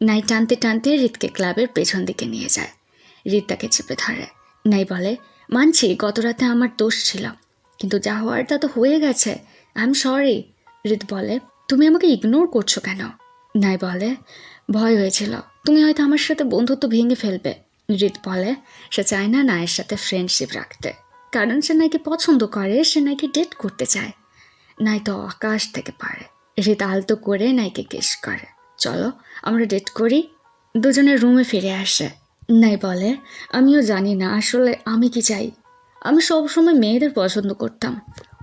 নাই টানতে টানতে রিতকে ক্লাবের পেছন দিকে নিয়ে যায়। রিত তাকে চেপে ধরে। নাই বলে, মানছি গত রাতে আমার দোষ ছিল, কিন্তু যা হওয়ার তা তো হয়ে গেছে, আই এম সরি। রিত বলে, তুমি আমাকে ইগনোর করছো কেন? নাই বলে, ভয় হয়েছিল তুমি হয়তো আমার সাথে বন্ধুত্ব ভেঙে ফেলবে। রিত বলে, সে চায় না নায়ের সাথে ফ্রেন্ডশিপ রাখতে, কারণ সে নাইকে পছন্দ করে, সে নাইকে ডেট করতে চায়। নাই তো আকাশ থেকে পারে। রিত আলতো করে নাইকে কিস করে, চলো আমরা ডেট করি। দুজনের রুমে ফিরে আসে। নাই বলে, আমিও জানি না আসলে আমি কি চাই। আমি সবসময় মেয়েদের পছন্দ করতাম,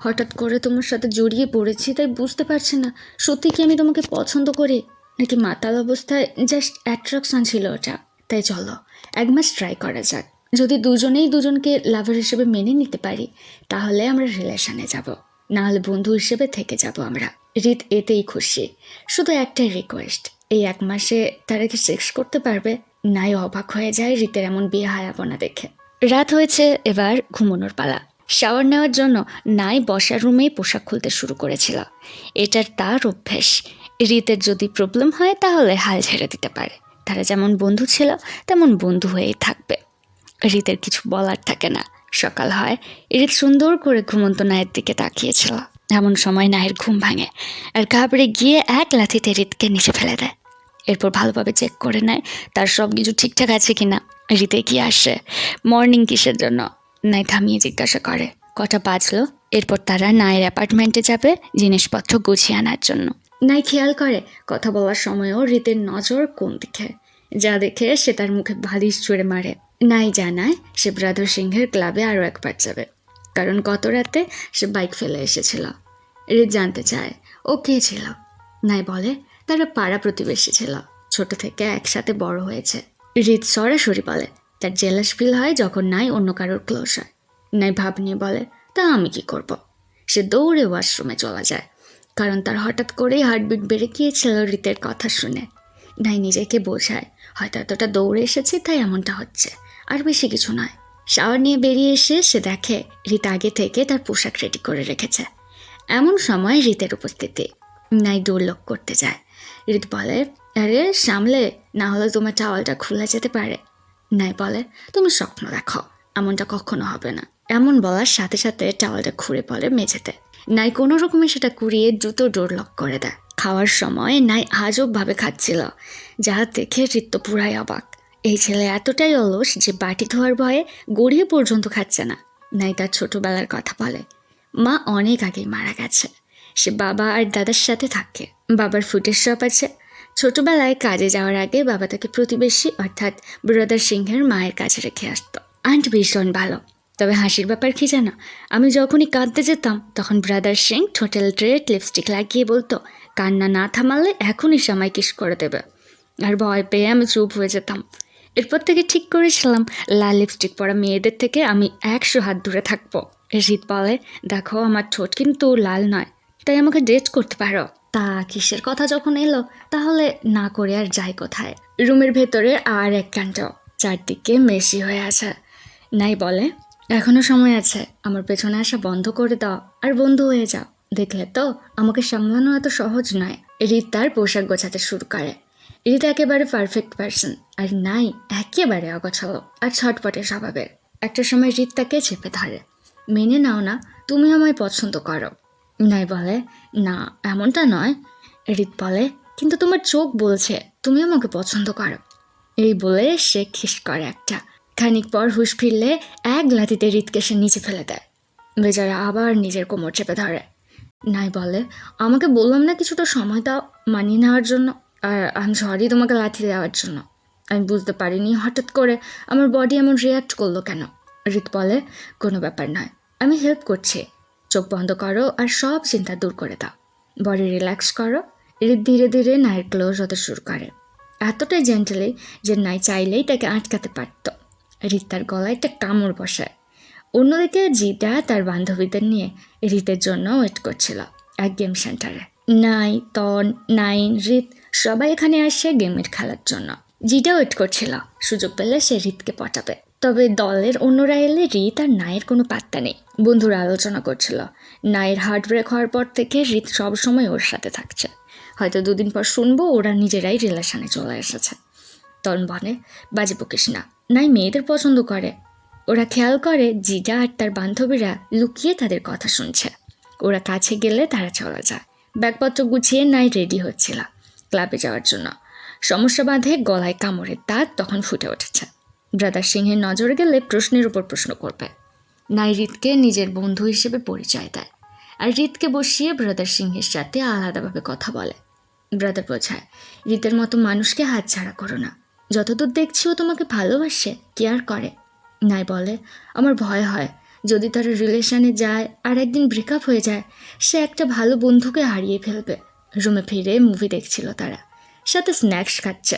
হঠাৎ করে তোমার সাথে জড়িয়ে পড়েছি, তাই বুঝতে পারছি না সত্যি কি আমি তোমাকে পছন্দ করি নাকি মাতাল অবস্থায় জাস্ট অ্যাট্রাকশন ছিল ওটা। তাই চলো 1 মাস ট্রাই করা যাক, যদি দুজনেই দুজনকে লাভার হিসেবে মেনে নিতে পারি তাহলে আমরা রিলেশনে যাব, নাহলে বন্ধু হিসেবে থেকে যাব আমরা। রিত এতেই খুশি, শুধু একটাই রিকোয়েস্ট, এই 1 মাসে তারা কি সেক্স করতে পারবে? নাই অবাক হয়ে যায় রিতের এমন বিয়ে হায়াপনা দেখে। রাত হয়েছে, এবার ঘুমানোর পালা। শাওয়ার নেওয়ার জন্য নাই বসার রুমেই পোশাক খুলতে শুরু করেছিল। এটার তার অভ্যেস। রিতের যদি প্রবলেম হয় তাহলে হাল ছেড়ে দিতে পারে, তারা যেমন বন্ধু ছিল তেমন বন্ধু হয়েই থাকবে। রিতের কিছু বলার থাকে না। সকাল হয়, রিত সুন্দর করে ঘুমন্ত নায়ের দিকে তাকিয়েছিল। এমন সময় নায়ের ঘুম ভাঙে আর ঘাবড়ে গিয়ে এক লাথিতে রিতকে নিচে ফেলে দেয়। এরপর ভালোভাবে চেক করে নেয় তার সব কিছু ঠিকঠাক আছে কিনা। রিতে কি আসে, মর্নিং কিসের জন্য? নাই থামিয়ে জিজ্ঞাসা করে কটা বাজলো। এরপর তারা নায়ের অ্যাপার্টমেন্টে যাবে জিনিসপত্র গুছিয়ে আনার জন্য। নাই খেয়াল করে কথা বলার সময়ও রিতের নজর কোন দিকে, যা দেখে সে তার মুখে বালিশ ছুঁড়ে মারে। নাই জানায় সে ব্রাদার সিংহের ক্লাবে আরও একবার যাবে, কারণ গত রাতে সে বাইক ফেলে এসেছিল। রিত জানতে চায় ও কে ছিল। নাই বলে, তারা পাড়া প্রতিবেশী ছিল, ছোট থেকে একসাথে বড় হয়েছে। রিত সরাসরি বলে তার জেলাস ফিল হয় যখন নাই অন্য কারোর ক্লোজ হয়। নাই ভাব নিয়ে বলে, তা আমি কি করব? সে দৌড়ে ওয়াশরুমে চলে যায়, কারণ তার হঠাৎ করেই হার্টবিট বেড়ে গিয়েছিল রিতের কথা শুনে। নাই নিজেকে বোঝায় হয়তো এতটা দৌড়ে এসেছে তাই এমনটা হচ্ছে, আর বেশি কিছু নয়। শাওয়ার নিয়ে বেরিয়ে এসে সে দেখে রিত আগে থেকে তার পোশাক রেডি করে রেখেছে। এমন সময় রিতের উপস্থিতি। নাই দৌড়লক করতে যায়। রিত বলে, আরে সামলে, না হলে তোমার টাওয়ালটা খুলে যেতে পারে। নাই বলে, তুমি স্বপ্ন দেখো, এমনটা কখনো হবে না। এমন বলার সাথে সাথে টাওয়ালটা খুঁড়ে পড়ে মেঝেতে। নাই কোনো রকমে সেটা কুড়িয়ে দ্রুত ডোর লক করে দেয়। খাওয়ার সময় নাই আজবভাবে খাচ্ছিল, যা দেখে রিত তো পুরাই অবাক। এই ছেলে এতটাই অলস যে বাটি ধোয়ার ভয়ে গড়িয়ে পর্যন্ত খাচ্ছে না। নাই তার ছোটবেলার কথা বলে, মা অনেক আগেই মারা গেছে, সে বাবা আর দাদার সাথে থাকে। বাবার ফুডের শপ আছে। ছোটবেলায় কাজে যাওয়ার আগে বাবা তাকে প্রতিবেশী অর্থাৎ ব্রাদার সিংহের মায়ের কাছে রেখে আসতো। আন্ট ভীষণ ভালো, তবে হাসির ব্যাপার কি জানো, আমি যখনই কাঁদতে যেতাম তখন ব্রাদার সিং ঠোঁটেল ট্রেট লিপস্টিক লাগিয়ে বলতো, কান্না না থামালে এখনই সময় কিস করে দেবে। আর ভয় পেয়ে আমি চুপ হয়ে যেতাম। এরপর থেকে ঠিক করেছিলাম লাল লিপস্টিক পরা মেয়েদের থেকে আমি 100 হাত দূরে থাকবো। রিত বলে, দেখো আমার ঠোঁট কিন্তু লাল নয়, তাই আমাকে ডেট করতে পারো। তা কিসের কথা যখন এলো তাহলে না করে আর যাই কোথায়। রুমের ভেতরে আর এক কাণ্ড, চারদিকে মেশি হয়ে আছে। নাই বলে, এখনো সময় আছে, আমার পেছনে আসা বন্ধ করে দাও আর বন্ধু হয়ে যাও। দেখলে তো আমাকে সামলানো এত সহজ নয়। রিত তার পোশাক গোছাতে শুরু করে। রিত একেবারে পারফেক্ট পার্সন, আর নাই একেবারে অগোছালো আর ছটপটে স্বভাবের। একটা সময় রিত তাকে চেপে ধরে, মেনে নাও না, তুমি আমায় পছন্দ করো। নাই বলে, না এমনটা নয়। রিত বলে, কিন্তু তোমার চোখ বলছে তুমি আমাকে পছন্দ করো। এই বলে সে খিস করে একটা। খানিক পর হুঁশ ফিরলে এক লাথিতে রিতকে সে নিচে ফেলে দেয়। বেচারা আবার নিজের কোমর চেপে ধরে। নাই বলে, আমাকে বললাম না কিছুটা সময় দাও মানিয়ে নেওয়ার জন্য, আর আমি সরি তোমাকে লাথি দেওয়ার জন্য। আমি বুঝতে পারিনি হঠাৎ করে আমার বডি এমন রিয়াক্ট করলো কেন। রিত বলে, কোনো ব্যাপার নয়, আমি হেল্প করছি, চোখ বন্ধ করো আর সব চিন্তা দূর করে দাও, বডি রিল্যাক্স করো। রিত ধীরে ধীরে নাইয়ের ক্লোজ হতে শুরু করে, এতটাই জেন্টালি যে নাই চাইলেই তাকে আটকাতে পারত। রিত তার গলায় একটা কামড় বসায়। অন্যদিকে জিদা তার বান্ধবীদের নিয়ে রিতের জন্য ওয়েট করছিল এক গেম সেন্টারে। নাই, তন, নাইন, রিত সবাই এখানে আসে গেমের খেলার জন্য। জিদা ওয়েট করছিল সুযোগ পেলে সে রিতকে পটাবে। তবে দলের অন্যরা এলে রিত আর নায়ের কোনো পাত্তা নেই। বন্ধুরা আলোচনা করছিল নায়ের হার্ট ব্রেক হওয়ার পর থেকে রিত সবসময় ওর সাথে থাকছে। হয়তো 2 দিন পর শুনবো ওরা নিজেরাই রিলেশনে চলে এসেছে। তন বলে, বাজে বকিস না, নাই মেয়েদের পছন্দ করে। ওরা খেয়াল করে জিজা আর তার বান্ধবীরা লুকিয়ে তাদের কথা শুনছে। ওরা কাছে গেলে তারা চলে যায়। ব্যাগপত্র গুছিয়ে নাই রেডি হচ্ছিল ক্লাবে যাওয়ার জন্য। সমস্যা বাঁধে গলায় কামড়ের দাঁত তখন ফুটে উঠেছে। ব্রাদার সিংহের নজরে গেলে প্রশ্নের উপর প্রশ্ন করবে। নাই রিতকে নিজের বন্ধু হিসেবে পরিচয় দেয় আর রিতকে বসিয়ে ব্রাদার সিংহের সাথে আলাদাভাবে কথা বলে। ব্রাদার বোঝায়, রিতের মতো মানুষকে হাতছাড়া করো না। যতদূর দেখছি ও তোমাকে ভালোবাসে, কেয়ার করে। নাই বলে, আমার ভয় হয় যদি তারা রিলেশনে যায় আর একদিন ব্রেকআপ হয়ে যায়, সে একটা ভালো বন্ধুকে হারিয়ে ফেলবে। রুমে ফিরে মুভি দেখছিল তারা, সাথে স্ন্যাক্স খাচ্ছে।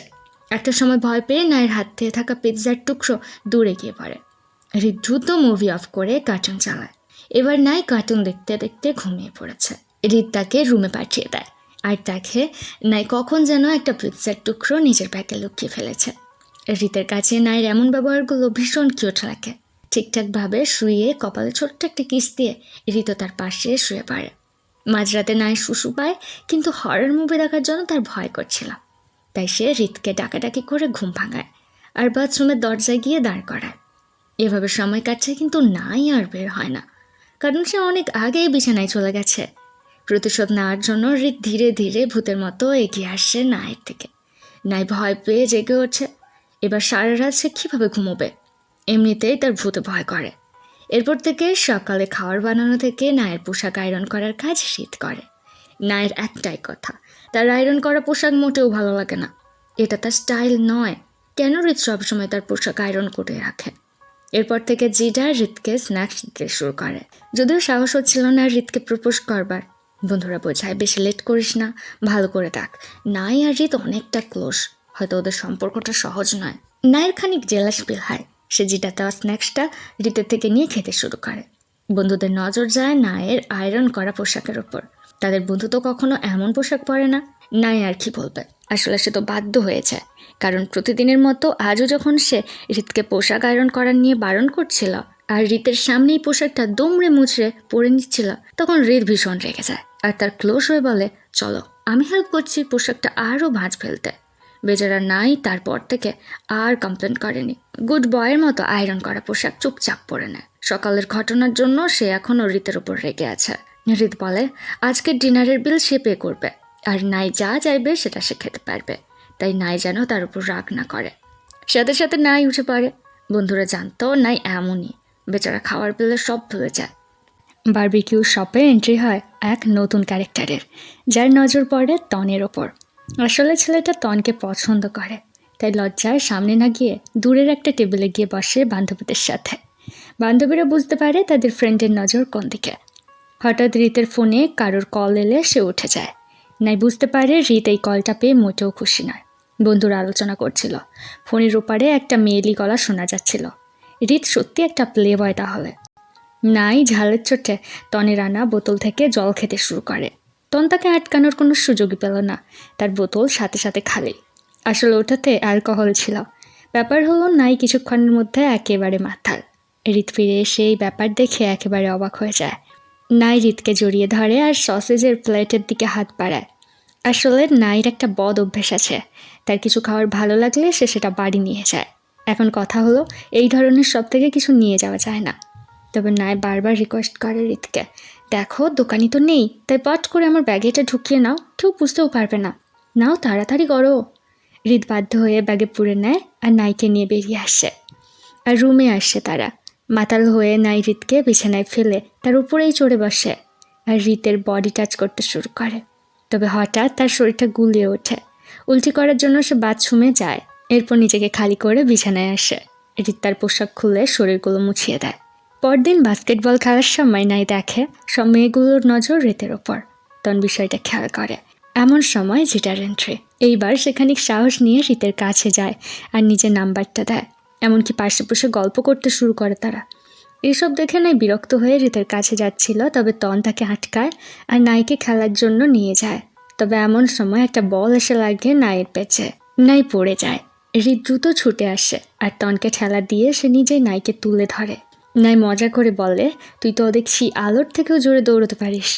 একটা সময় ভয় পেয়ে নায়ের হাত থেকে থাকা পিৎজার টুকরো দূরে গিয়ে পড়ে। রিত দ্রুত মুভি অফ করে কার্টুন চালায়। এবার নাই কার্টুন দেখতে দেখতে ঘুমিয়ে পড়েছে। রিত তাকে রুমে পাঠিয়ে দেয় আর দেখে নাই কখন যেন একটা পিৎজার টুকরো নিজের ব্যাগে লুকিয়ে ফেলেছে। রিতের কাছে নাইয়ের এমন ব্যবহারগুলো ভীষণ কিউট লাগে। ঠিকঠাকভাবে শুয়ে কপালে ছোট্ট একটা কিস দিয়ে রিতও তার পাশে শুয়ে পড়ে। মাঝরাতে নাই শুশু পায়, কিন্তু হরর মুভি দেখার জন্য তার ভয় করছিল। তাই সে রিতকে ডাকাডাকি করে ঘুম ভাঙায় আর বাথরুমের দরজায় গিয়ে দাঁড় করায়। এভাবে সময় কাটছে, কিন্তু নাই আর বের হয় না, কারণ সে অনেক আগেই বিছানায় চলে গেছে। প্রতিশোধ নেওয়ার জন্য রিত ধীরে ধীরে ভূতের মতো এগিয়ে আসছে নায়ের থেকে। নাই ভয় পেয়ে জেগে ওঠে। এবার সারা রাত সে কীভাবে ঘুমোবে? এমনিতেই তার ভূতে ভয় করে। এরপর থেকে সকালে খাবার বানানো থেকে নায়ের পোশাক আয়রন করার কাজ রিত করে। নায়ের একটাই কথা, তার আয়রন করা পোশাক মোটেও ভালো লাগে না। এটা তার স্টাইল নয়। কেন রিত সবসময় তার পোশাক আয়রন করে রাখে? এরপর থেকে জিডা রিতকে স্ন্যাক্স দিতে শুরু করে। যদিও সাহস হচ্ছিল না রিতকে প্রপোজ করবার। বন্ধুরা বোঝায়, বেশি লেট করিস না, ভালো করে দেখ। নাই আর রিত অনেকটা ক্লোজ, হয়তো ওদের সম্পর্কটা সহজ নয়। নায়ের খানিক জেলাস ফিল হয়। সে জিডা দেওয়া স্ন্যাক্সটা রিতের থেকে নিয়ে খেতে শুরু করে। বন্ধুদের নজর যায় নায়ের আয়রন করা পোশাকের ওপর। তাদের বন্ধু তো কখনো এমন পোশাক পরে না। নাই আর কি বলবে, আসলে সে তো বাধ্য হয়েছে, কারণ প্রতিদিনের মতো আজও যখন সে রিতকে পোশাক আয়রন করার নিয়ে বারণ করছিল আর রিতের সামনেই পোশাকটা দুমড়ে মুচড়ে পরে নিচ্ছিল, তখন রিত ভীষণ রেগে যায় আর তার ক্লোজ হয়ে বলে, চলো আমি হেল্প করছি পোশাকটা আরও ভাঁজ ফেলতে। বেচারা নাই তারপর থেকে আর কমপ্লেন করেনি। গুড বয়ের মতো আয়রন করা পোশাক চুপচাপ পরে নেয়। সকালের ঘটনার জন্য সে এখনও রিতের উপর রেগে আছে। রিত বলে, আজকের ডিনারের বিল সে পে করবে আর নাই যা চাইবে সেটা সে খেতে পারবে। তাই নাই যেন তার উপর রাগ না করে। সাথে সাথে নাই উঠে পড়ে। বন্ধুরা জানতো নাই এমনই, বেচারা খাওয়ার বিলে সব ভুলে যায়। বারবিকিউ শপে এন্ট্রি হয় এক নতুন ক্যারেক্টারের, যার নজর পড়ে তনের ওপর। আসলে ছেলেটা তনকে পছন্দ করে, তাই লজ্জায় সামনে না গিয়ে দূরের একটা টেবিলে গিয়ে বসে বান্ধবীদের সাথে। বান্ধবীরা বুঝতে পারে তাদের ফ্রেন্ডের নজর কোন দিকে। হঠাৎ রিতের ফোনে কারোর কল এলে সে উঠে যায়। নাই বুঝতে পারে রিত এই কলটা পেয়ে মোটেও খুশি নয়। বন্ধুরা আলোচনা করছিল। ফোনের ওপারে একটা মেয়েলি গলা শোনা যাচ্ছিল। রিত সত্যি একটা প্লে বয় তাহলে। নাই ঝালের চোটে তনের আনা বোতল থেকে জল খেতে শুরু করে। তন তাকে আটকানোর কোনো সুযোগই পেল না, তার বোতল সাথে সাথে খালি। আসলে ওটাতে অ্যালকোহল ছিল। ব্যাপার হলো নাই কিছুক্ষণের মধ্যে একেবারে মাতাল। রিত ফিরে এসে এই ব্যাপার দেখে একেবারে অবাক হয়ে যায়। নাই রিতকে জড়িয়ে ধরে আর সসেজের প্লেটের দিকে হাত বাড়ায়। আসলে নাইর একটা বদ অভ্যেস আছে, তার কিছু খাবার ভালো লাগলে সে সেটা বাড়ি নিয়ে যায়। এখন কথা হলো, এই ধরনের সব থেকে কিছু নিয়ে যাওয়া যায় না। তবে নাই বারবার রিকোয়েস্ট করে রিতকে, দেখো দোকানি তো নেই, তাই পট করে আমার ব্যাগে এটা ঢুকিয়ে নাও, কেউ বুঝতেও পারবে না, নাও তাড়াতাড়ি করো। রিত বাধ্য হয়ে ব্যাগে পুরে নেয় আর নাইকে নিয়ে বেরিয়ে আসে। আর রুমে আসে তারা। মাতাল হয়ে নাই রিতকে বিছানায় ফেলে তার উপরেই চড়ে বসে আর রিতের বডি টাচ করতে শুরু করে। তবে হঠাৎ তার শরীরটা গুলিয়ে ওঠে। উল্টি করার জন্য সে বাথরুমে যায়। এরপর নিজেকে খালি করে বিছানায় আসে। রিত তার পোশাক খুলে শরীরগুলো মুছিয়ে দেয়। পরদিন বাস্কেটবল খেলার সময় নাই দেখে সব মেয়েগুলোর নজর রিতের ওপর। তখন বিষয়টা খেয়াল করে। এমন সময় জিটার এন্ট্রি। এইবার সে খানিক সাহস নিয়ে রিতের কাছে যায় আর নিজের নাম্বারটা দেয়। এমনকি পাশে বসে গল্প করতে শুরু করে তারা। এইসব দেখে নাই বিরক্ত হয়ে রিতের কাছে যাচ্ছিল, তবে তন তাকে আটকায় আর নাইকে খেলার জন্য নিয়ে যায়। তবে এমন সময় একটা বল এসে লাগে নাইয়ের পেছে। নাই পড়ে যায়। রিত দ্রুত ছুটে আসে আর তনকে ঠেলা দিয়ে সে নিজেই নাইকে তুলে ধরে। নাই মজা করে বলে, তুই তো দেখছি আলোর থেকেও জোরে দৌড়তে পারিস।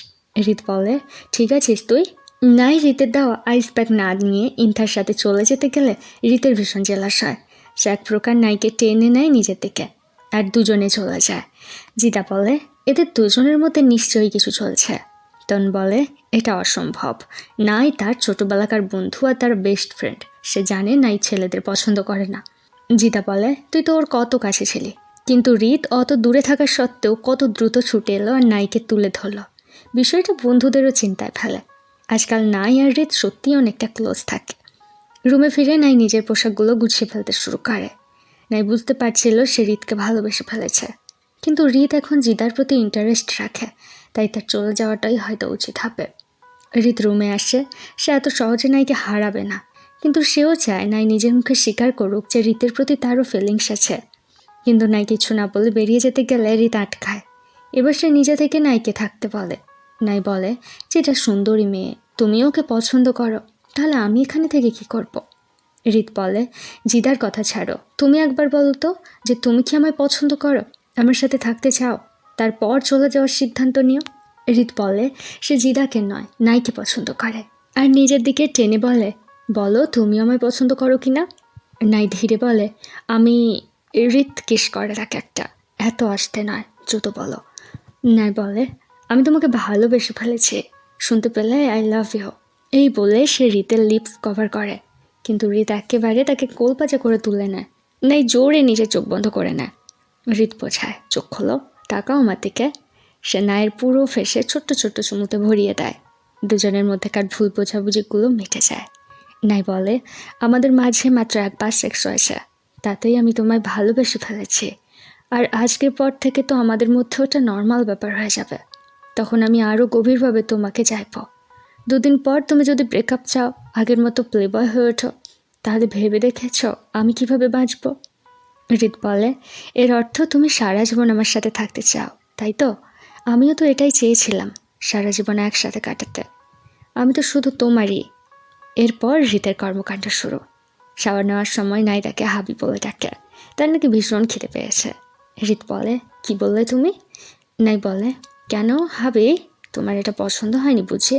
রিত বলে, ঠিক আছিস তুই? নাই রিতের দেওয়া আইস প্যাক না নিয়ে ইন্থার সাথে চলে যেতে গেলে রিতের ভীষণ জেলাস হয়। সে এক প্রকার নাইকে টেনে নেয় নিজের দিকে আর দুজনে চলে যায়। জিদা বলে, এদের দুজনের মধ্যে নিশ্চয়ই কিছু চলছে। তন বলে, এটা অসম্ভব। নাই তার ছোটবেলাকার বন্ধু আর তার বেস্ট ফ্রেন্ড, সে জানে নাই ছেলেদের পছন্দ করে না। জিদা বলে, তুই তো ওর কত কাছে ছিলি, কিন্তু রিত অত দূরে থাকা সত্ত্বেও কত দ্রুত ছুটে এলো আর নাইকে তুলে ধরলো। বিষয়টা বন্ধুদেরও চিন্তায় ফেলে। আজকাল নাই আর রিত সত্যিই অনেকটা ক্লোজ থাকে। রুমে ফিরে নাই নিজের পোশাকগুলো গুছিয়ে ফেলতে শুরু করে। নাই বুঝতে পারছিল সে রিতকে ভালোবেসে ফেলেছে, কিন্তু রিত এখন জিদার প্রতি ইন্টারেস্ট রাখে, তাই তার চলে যাওয়াটাই হয়তো উচিত হবে। রিত রুমে আসে, সে এত সহজে নাইকে হারাবে না, কিন্তু সেও চায় নাই নিজের মুখে স্বীকার করুক যে রিতের প্রতি তারও ফিলিংস আছে। কিন্তু নাই কিছু না বলে বেরিয়ে যেতে গেলে রিত আটকায়। এবার সে নিজে থেকে নাইকে থাকতে বলে। নাই বলে যে এটা সুন্দরী মেয়ে, তুমি ওকে পছন্দ করো, তাহলে আমি এখানে থেকে কি করব? রিত বলে, জিদার কথা ছাড়ো, তুমি একবার বলো তো যে তুমি কি আমায় পছন্দ করো, আমার সাথে থাকতে চাও, তারপর চলে যাওয়ার সিদ্ধান্ত নিও। রিত বলে সে জিদাকে নয় নাইকে পছন্দ করে, আর নিজের দিকে টেনে বলে, বলো তুমি আমায় পছন্দ করো কি না? নাই ধীরে বলে, আমি। রিত কিস করে তাকে একটা, এত আসতে নয়, দ্রুত বলো। নাই বলে, আমি তোমাকে ভালোবেসে ফেলেছি, শুনতে পেলে আই লাভ ইউ। এই বলে সে রিতের লিপস কভার করে, কিন্তু রিত একেবারে তাকে কোলপাচা করে তুলে নেয়। নাই জোরে নিজের চোখ বন্ধ করে নেয়। রিত বোঝায়, চোখ খোলো, তাকাও আমার দিকে। সে নায়ের পুরো ফেসে ছোট্ট ছোট্ট চুমুতে ভরিয়ে দেয়। দুজনের মধ্যেকার ভুল বোঝাবুঝিগুলো মিটে যায়। নাই বলে, আমাদের মাঝে মাত্র একবার সেক্স হয়েছে, তাতেই আমি তোমায় ভালোবেসে ফেলেছি, আর আজকের পর থেকে তো আমাদের মধ্যে ওটা নর্মাল ব্যাপার হয়ে যাবে। তখন আমি আরও গভীরভাবে তোমাকে চাইব। 2 দিন পর তুমি যদি ব্রেকআপ চাও, আগের মতো প্লেবয় হয়ে ওঠো, তাহলে ভেবে দেখেছ আমি কিভাবে বাঁচব? রিত বলে, এর অর্থ তুমি সারা জীবন আমার সাথে থাকতে চাও, তাই তো? আমিও তো এটাই চেয়েছিলাম, সারা জীবন একসাথে কাটাতে। আমি তো শুধু তোমারই। এরপর রিতের কর্মকাণ্ড শুরু। শাওয়ার নেওয়ার সময় নাই তাকে হাবি বলে ডাকে, তার নাকি ভীষণ খিদে পেয়েছে। রিত বলে, কি বললে তুমি? নাই বলে, কেন হাবি, তোমার এটা পছন্দ হয়নি বুঝি?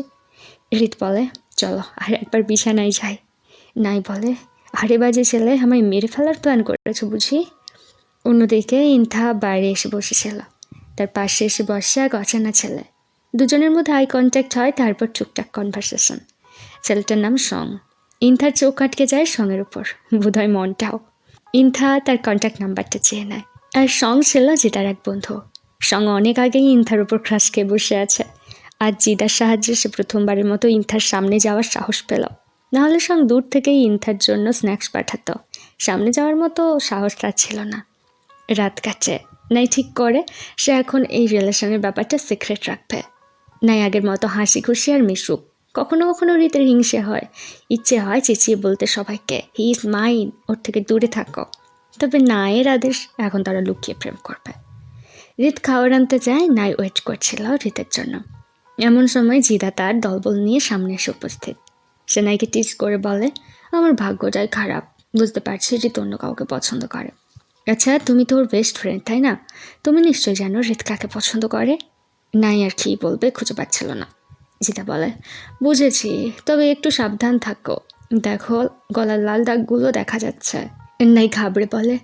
রিত বলে, চলো আর একবার বিছানায় যাই। নাই বলে, আরে বাজে ছেলে, আমায় মেরে ফেলার প্ল্যান করেছো বুঝি? অন্যদিকে ইন্থা বাইরে এসে বসেছিল, তার পাশে এসে বসে এক অচেনা ছেলে। দুজনের মধ্যে আই কন্ট্যাক্ট হয়, তারপর টুকটাক কনভারসেশন। ছেলেটার নাম সং। ইন্থার চোখ আটকে যায় সঙের উপর, বোধহয় মনটাও। ইন্থা তার কন্ট্যাক্ট নাম্বারটা চেয়ে নেয়। আর সং ছিল জিদার এক বন্ধু। সং অনেক আগেই ইন্থার উপর ক্রাশ খেয়ে বসে আছে। আর জিদার সাহায্যে সে প্রথমবারের মতো ইন্থার সামনে যাওয়ার সাহস পেল। নাহলে সং দূর থেকেই ইন্থার জন্য স্ন্যাক্স পাঠাতো, সামনে যাওয়ার মতো সাহস তার ছিল না। রাত কাটে, নাই ঠিক করে সে এখন এই রিলেশনের ব্যাপারটা সিক্রেট রাখবে। নাই আগের মতো হাসি খুশি আর মিশুক। কখনো কখনো রিতের হিংসে হয়, ইচ্ছে হয় চেঁচিয়ে বলতে সবাইকে, হি ইজ মাইন, ওর থেকে দূরে থাকো। তবে নায়ের আদেশ, এখন তারা লুকিয়ে প্রেম করবে। রিত খাবার আনতে যায়, নাই ওয়েট করছিল রিতের জন্য। এমন সময় জিদা তার দলবল নিয়ে সামনে এসে উপস্থিত। সে নাইকে টিজ করে বলে, আমার ভাগ্যটাই খারাপ, বুঝতে পারছি রিত অন্য কাউকে পছন্দ করে। আচ্ছা, তুমি তো ওর বেস্ট ফ্রেন্ড তাই না? তুমি নিশ্চয়ই জানো রিত কাকে পছন্দ করে। নাই আর কি বলবে খুঁজে পাচ্ছিল না। জিদা বলে, বুঝেছি, তবে একটু সাবধান থাকো, দেখো গলার লাল দাগগুলো দেখা যাচ্ছে। নাই ঘাবড়ে বলে,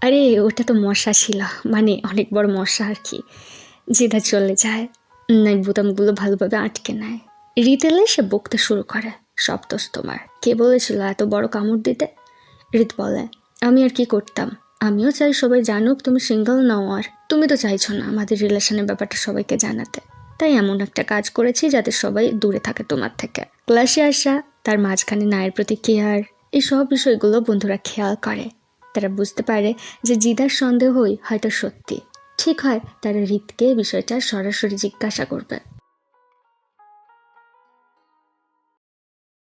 আরে ওটা তো মশা ছিল, মানে অনেক বড় মশা আর কি। জিদা চলে যায়। নাই বোতামগুলো ভালোভাবে আটকে নেয়। রিত এলে সে বকতে শুরু করে, সব দোষ তোমার, কে বলেছিল এত বড় কামড় দিতে? রিত বলে, আমি আর কি করতাম, আমিও চাই সবাই জানুক তুমি সিঙ্গল নাও, আর তুমি তো চাইছো না আমাদের রিলেশনের ব্যাপারটা সবাইকে জানাতে, তাই এমন একটা কাজ করেছি যাতে সবাই দূরে থাকে তোমার থেকে। ক্লাসে আসা, তার মাঝখানে নায়ের প্রতি কেয়ার, এই সব বিষয়গুলো বন্ধুরা খেয়াল করে। তারা বুঝতে পারে যে জিদার সন্দেহই হয়তো সত্যি। ঠিক হয় তারা রিতকে বিষয়টা সরাসরি জিজ্ঞাসা করবে।